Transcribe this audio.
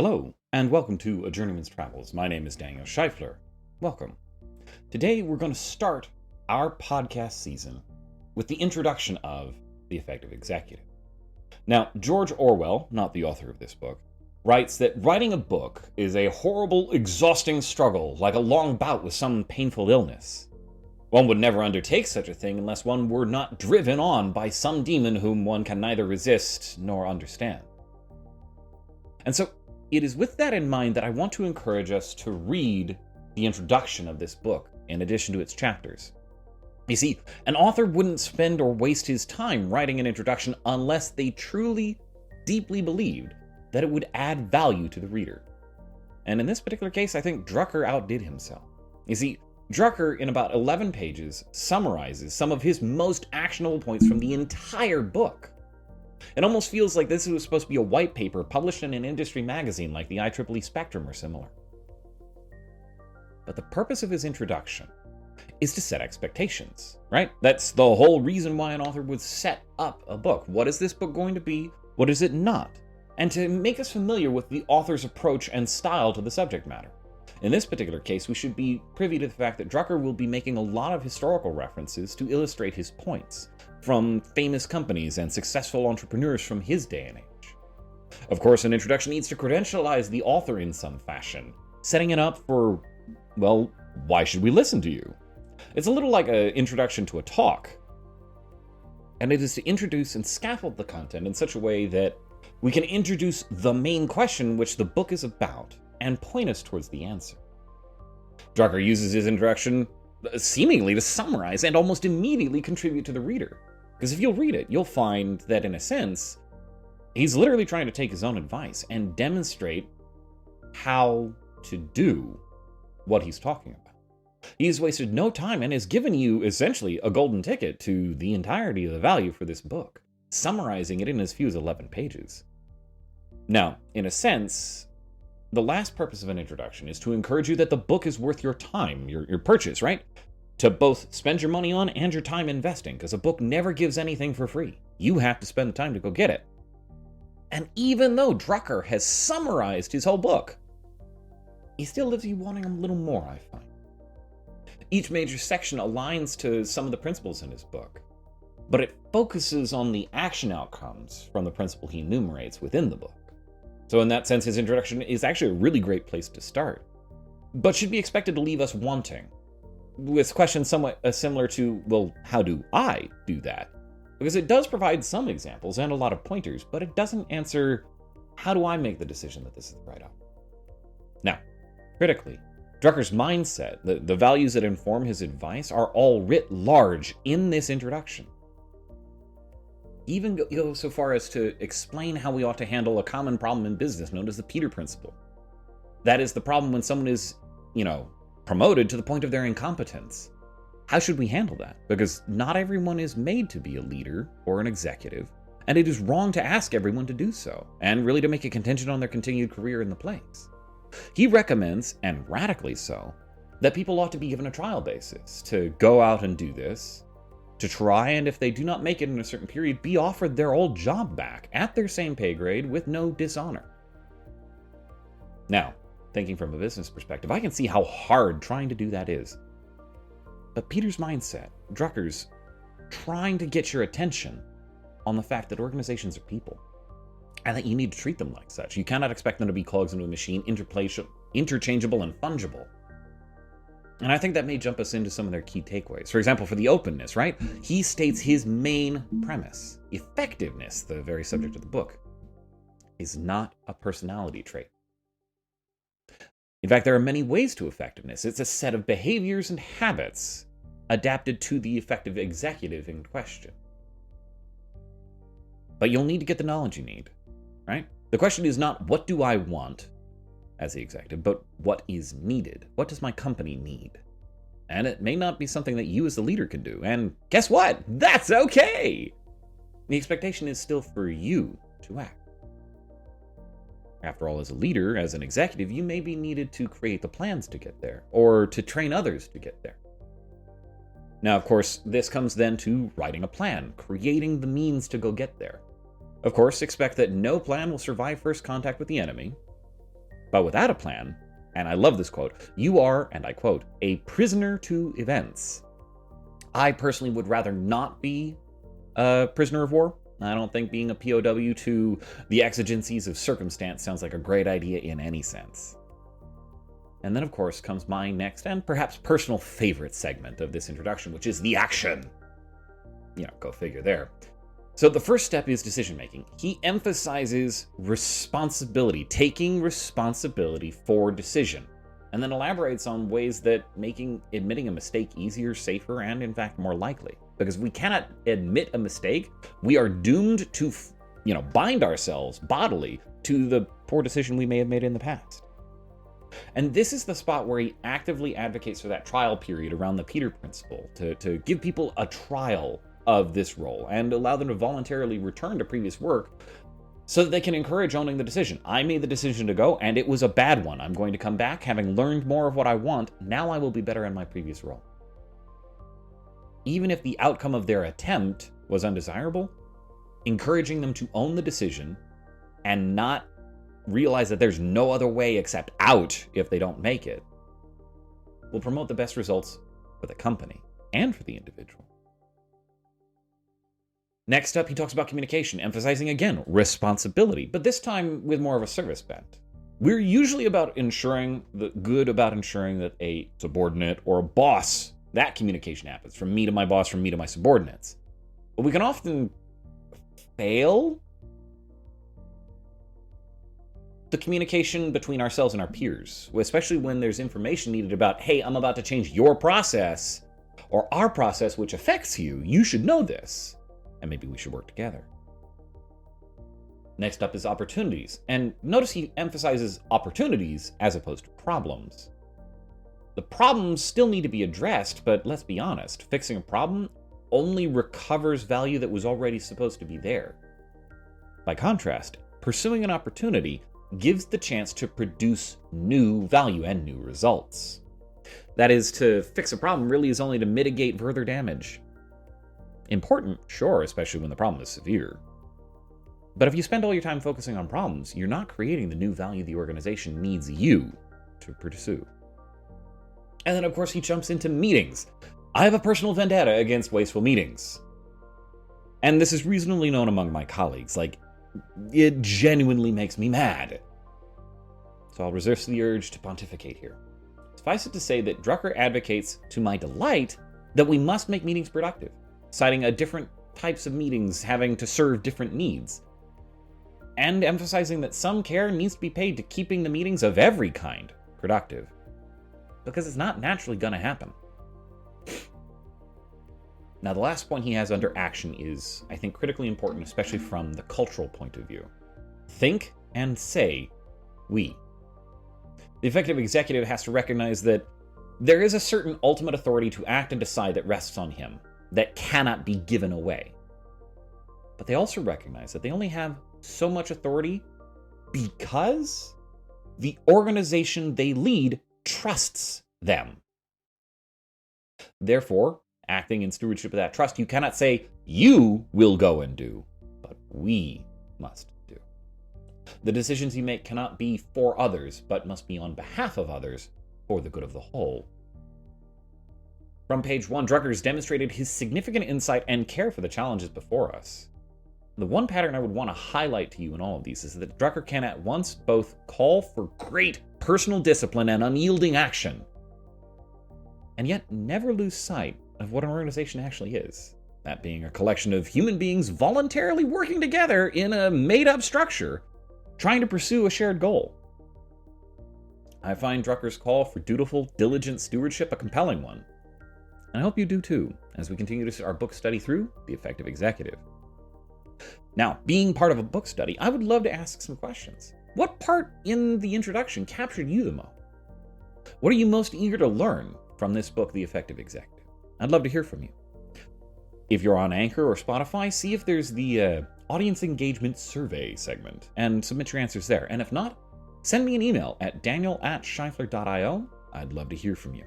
Hello, and welcome to A Journeyman's Travels. My name is Daniel Scheifler. Welcome. Today we're going to start our podcast season with the introduction of The Effective Executive. Now, George Orwell, not the author of this book, writes that writing a book is a horrible, exhausting struggle, like a long bout with some painful illness. One would never undertake such a thing unless one were not driven on by some demon whom one can neither resist nor understand. And so, it is with that in mind that I want to encourage us to read the introduction of this book, in addition to its chapters. You see, an author wouldn't spend or waste his time writing an introduction unless they truly, deeply believed that it would add value to the reader. And in this particular case, I think Drucker outdid himself. You see, Drucker, in about 11 pages, summarizes some of his most actionable points from the entire book. It almost feels like this was supposed to be a white paper published in an industry magazine like the IEEE Spectrum or similar. But the purpose of his introduction is to set expectations, right? That's the whole reason why an author would set up a book. What is this book going to be? What is it not? And to make us familiar with the author's approach and style to the subject matter. In this particular case, we should be privy to the fact that Drucker will be making a lot of historical references to illustrate his points, from famous companies and successful entrepreneurs from his day and age. Of course, an introduction needs to credentialize the author in some fashion, setting it up for, well, why should we listen to you? It's a little like an introduction to a talk, and it is to introduce and scaffold the content in such a way that we can introduce the main question which the book is about and point us towards the answer. Drucker uses his introduction seemingly to summarize and almost immediately contribute to the reader. Because if you'll read it, you'll find that in a sense, he's literally trying to take his own advice and demonstrate how to do what he's talking about. He's wasted no time and has given you essentially a golden ticket to the entirety of the value for this book, summarizing it in as few as 11 pages. Now, in a sense, the last purpose of an introduction is to encourage you that the book is worth your time, your purchase, right? To both spend your money on and your time investing, because a book never gives anything for free. You have to spend the time to go get it. And even though Drucker has summarized his whole book, he still leaves you wanting a little more, I find. Each major section aligns to some of the principles in his book, but it focuses on the action outcomes from the principle he enumerates within the book. So in that sense, his introduction is actually a really great place to start, but should be expected to leave us wanting, with questions somewhat similar to, well, how do I do that? Because it does provide some examples and a lot of pointers, but it doesn't answer, how do I make the decision that this is the right outcome? Now, critically, Drucker's mindset, the values that inform his advice, are all writ large in this introduction. Even go so far as to explain how we ought to handle a common problem in business known as the Peter Principle. That is the problem when someone is, promoted to the point of their incompetence. How should we handle that? Because not everyone is made to be a leader or an executive, and it is wrong to ask everyone to do so, and really to make a contingent on their continued career in the place. He recommends, and radically so, that people ought to be given a trial basis to go out and do this, to try, and if they do not make it in a certain period, be offered their old job back at their same pay grade with no dishonor. Now, thinking from a business perspective, I can see how hard trying to do that is. But Peter's mindset, Drucker's, trying to get your attention on the fact that organizations are people, and that you need to treat them like such. You cannot expect them to be cogs into a machine, interchangeable and fungible. And I think that may jump us into some of their key takeaways. For example, for the openness, right? He states his main premise. Effectiveness, the very subject of the book, is not a personality trait. In fact, there are many ways to effectiveness. It's a set of behaviors and habits adapted to the effective executive in question. But you'll need to get the knowledge you need, right? The question is not, what do I want as the executive, but what is needed? What does my company need? And it may not be something that you as the leader can do. And guess what? That's okay! The expectation is still for you to act. After all, as a leader, as an executive, you may be needed to create the plans to get there, or to train others to get there. Now, of course, this comes then to writing a plan, creating the means to go get there. Of course, expect that no plan will survive first contact with the enemy, But without a plan, and I love this quote, you are, and I quote, a prisoner to events. I personally would rather not be a prisoner of war. I don't think being a POW to the exigencies of circumstance sounds like a great idea in any sense. And then, of course, comes my next and perhaps personal favorite segment of this introduction, which is the action. Go figure there. So the first step is decision-making. He emphasizes responsibility, taking responsibility for decision, and then elaborates on ways that making admitting a mistake easier, safer, and in fact more likely. Because if we cannot admit a mistake, we are doomed to, bind ourselves bodily to the poor decision we may have made in the past. And this is the spot where he actively advocates for that trial period around the Peter principle, to give people a trial of this role and allow them to voluntarily return to previous work so that they can encourage owning the decision. I made the decision to go, and it was a bad one. I'm going to come back having learned more of what I want. Now I will be better in my previous role. Even if the outcome of their attempt was undesirable, encouraging them to own the decision and not realize that there's no other way except out if they don't make it will promote the best results for the company and for the individual. Next up, he talks about communication, emphasizing again responsibility, but this time with more of a service bent. We're usually about ensuring that a subordinate or a boss, that communication happens from me to my boss, from me to my subordinates. But we can often fail the communication between ourselves and our peers, especially when there's information needed about, hey, I'm about to change your process or our process, which affects you. You should know this. And maybe we should work together. Next up is opportunities. And notice he emphasizes opportunities as opposed to problems. The problems still need to be addressed, but let's be honest, fixing a problem only recovers value that was already supposed to be there. By contrast, pursuing an opportunity gives the chance to produce new value and new results. That is, to fix a problem really is only to mitigate further damage. Important, sure, especially when the problem is severe. But if you spend all your time focusing on problems, you're not creating the new value the organization needs you to pursue. And then, of course, he jumps into meetings. I have a personal vendetta against wasteful meetings. And this is reasonably known among my colleagues. It genuinely makes me mad. So I'll resist the urge to pontificate here. Suffice it to say that Drucker advocates, to my delight, that we must make meetings productive, citing different types of meetings having to serve different needs, and emphasizing that some care needs to be paid to keeping the meetings of every kind productive, because it's not naturally going to happen. Now, the last point he has under action is, I think, critically important, especially from the cultural point of view. Think and say we. The effective executive has to recognize that there is a certain ultimate authority to act and decide that rests on him, that cannot be given away. But they also recognize that they only have so much authority because the organization they lead trusts them. Therefore, acting in stewardship of that trust, you cannot say, you will go and do, but we must do. The decisions you make cannot be for others, but must be on behalf of others for the good of the whole. From page 1, Drucker has demonstrated his significant insight and care for the challenges before us. The one pattern I would want to highlight to you in all of these is that Drucker can at once both call for great personal discipline and unyielding action, and yet never lose sight of what an organization actually is. That being a collection of human beings voluntarily working together in a made-up structure, trying to pursue a shared goal. I find Drucker's call for dutiful, diligent stewardship a compelling one. And I hope you do too, as we continue our book study through The Effective Executive. Now, being part of a book study, I would love to ask some questions. What part in the introduction captured you the most? What are you most eager to learn from this book, The Effective Executive? I'd love to hear from you. If you're on Anchor or Spotify, see if there's the audience engagement survey segment and submit your answers there. And if not, send me an email at daniel@scheifler.io. I'd love to hear from you.